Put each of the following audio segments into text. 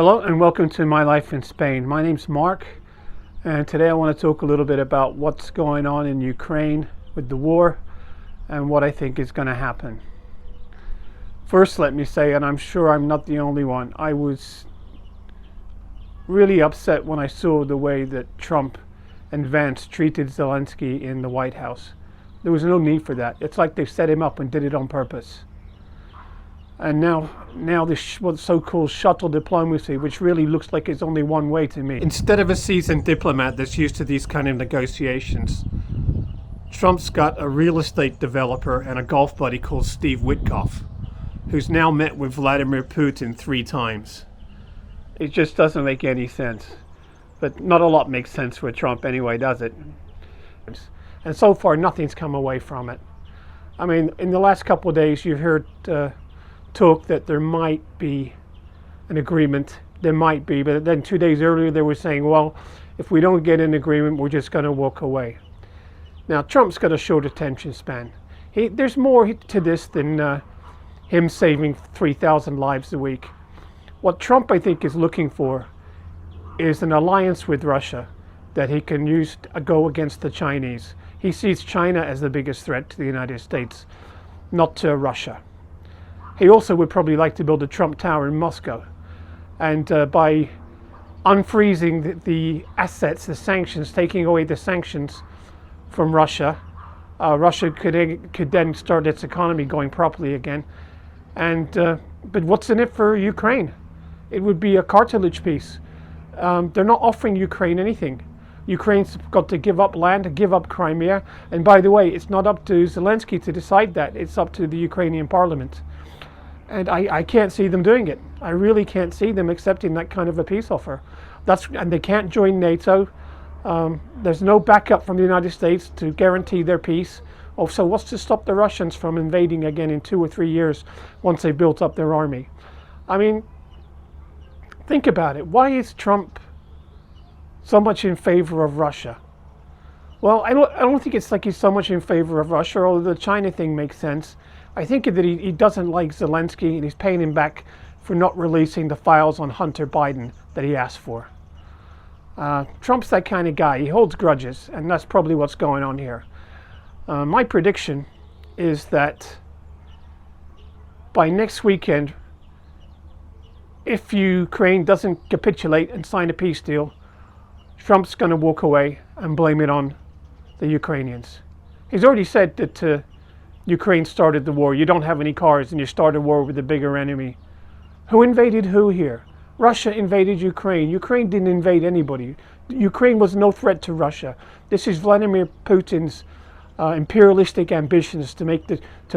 Hello and welcome to My Life in Spain. My name's Mark, and today I want to talk a little bit about what's going on in Ukraine with the war and what I think is going to happen. First, let me say, and I'm sure I'm not the only one, I was really upset when I saw the way that Trump and Vance treated Zelensky in the White House. There was no need for that. It's like they set him up and did it on purpose. And now this so-called shuttle diplomacy, which really looks like it's only one way to me. Instead of a seasoned diplomat that's used to these kind of negotiations, Trump's got a real estate developer and a golf buddy called Steve Witkoff, who's now met with Vladimir Putin 3 times. It just doesn't make any sense. But not a lot makes sense with Trump anyway, does it? And so far, nothing's come away from it. I mean, in the last couple of days, you've heard talk that there might be an agreement. There might be, but then 2 days earlier they were saying, well, if we don't get an agreement, we're just going to walk away. Now, Trump's got a short attention span. There's more to this than him saving 3,000 lives a week. What Trump, I think, is looking for is an alliance with Russia that he can use to go against the Chinese. He sees China as the biggest threat to the United States, not to Russia. He also would probably like to build a Trump Tower in Moscow. And by unfreezing the assets, the sanctions, taking away the sanctions from Russia, Russia could then start its economy going properly again. And but what's in it for Ukraine? It would be a cartilage piece. They're not offering Ukraine anything. Ukraine's got to give up land, give up Crimea. And by the way, it's not up to Zelensky to decide that. It's up to the Ukrainian parliament. And I can't see them doing it. I really can't see them accepting that kind of a peace offer. And they can't join NATO. There's no backup from the United States to guarantee their peace. Oh, so what's to stop the Russians from invading again in 2 or 3 years once they built up their army? I mean, think about it. Why is Trump so much in favor of Russia? Well, I don't think it's like he's so much in favor of Russia, although the China thing makes sense. I think that he doesn't like Zelensky, and he's paying him back for not releasing the files on Hunter Biden that he asked for. Trump's that kind of guy. He holds grudges, and that's probably what's going on here. My prediction is that by next weekend, if Ukraine doesn't capitulate and sign a peace deal, Trump's going to walk away and blame it on the Ukrainians. He's already said that Ukraine started the war. You don't have any cars and you start a war with a bigger enemy. Who invaded who here? Russia invaded Ukraine. Ukraine didn't invade anybody. Ukraine was no threat to Russia. This is Vladimir Putin's imperialistic ambitions to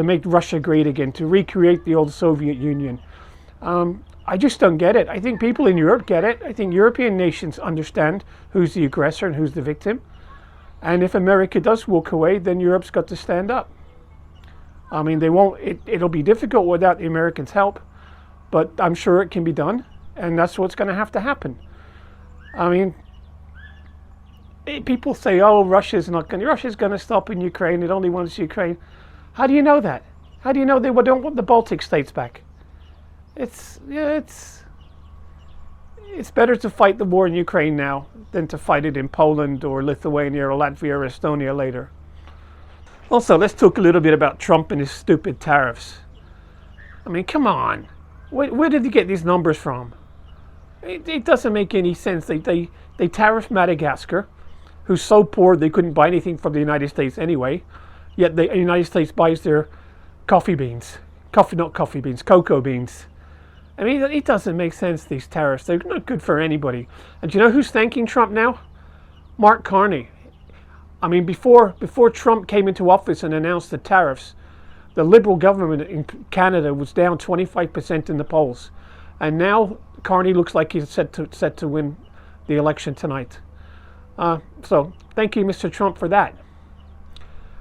make Russia great again, to recreate the old Soviet Union. I just don't get it. I think people in Europe get it. I think European nations understand who's the aggressor and who's the victim. And if America does walk away, then Europe's got to stand up. I mean, they won't. It'll be difficult without the Americans' help, but I'm sure it can be done, and that's what's going to have to happen. I mean, people say, "Oh, Russia's going to stop in Ukraine. It only wants Ukraine." How do you know that? How do you know they don't want the Baltic states back? It's better to fight the war in Ukraine now than to fight it in Poland or Lithuania or Latvia or Estonia later. Also, let's talk a little bit about Trump and his stupid tariffs. I mean, come on. Where did he get these numbers from? It doesn't make any sense. They tariffed Madagascar, who's so poor they couldn't buy anything from the United States anyway, yet the United States buys their cocoa beans. I mean, it doesn't make sense, these tariffs. They're not good for anybody. And do you know who's thanking Trump now? Mark Carney. I mean, before Trump came into office and announced the tariffs, the Liberal government in Canada was down 25% in the polls. And now Carney looks like he's set to win the election tonight. So thank you, Mr. Trump, for that.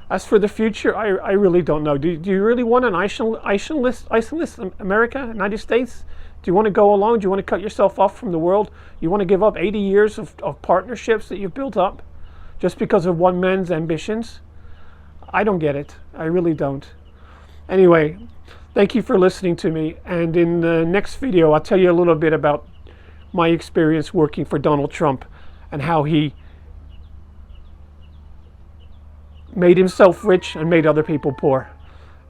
As for the future, I really don't know. Do you really want an isolationist America, United States? Do you want to go alone? Do you want to cut yourself off from the world? You want to give up 80 years of partnerships that you've built up just because of one man's ambitions? I don't get it. I really don't. Anyway, thank you for listening to me. And in the next video, I'll tell you a little bit about my experience working for Donald Trump and how he made himself rich and made other people poor.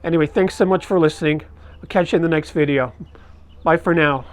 Anyway, thanks so much for listening. I'll catch you in the next video. Bye for now.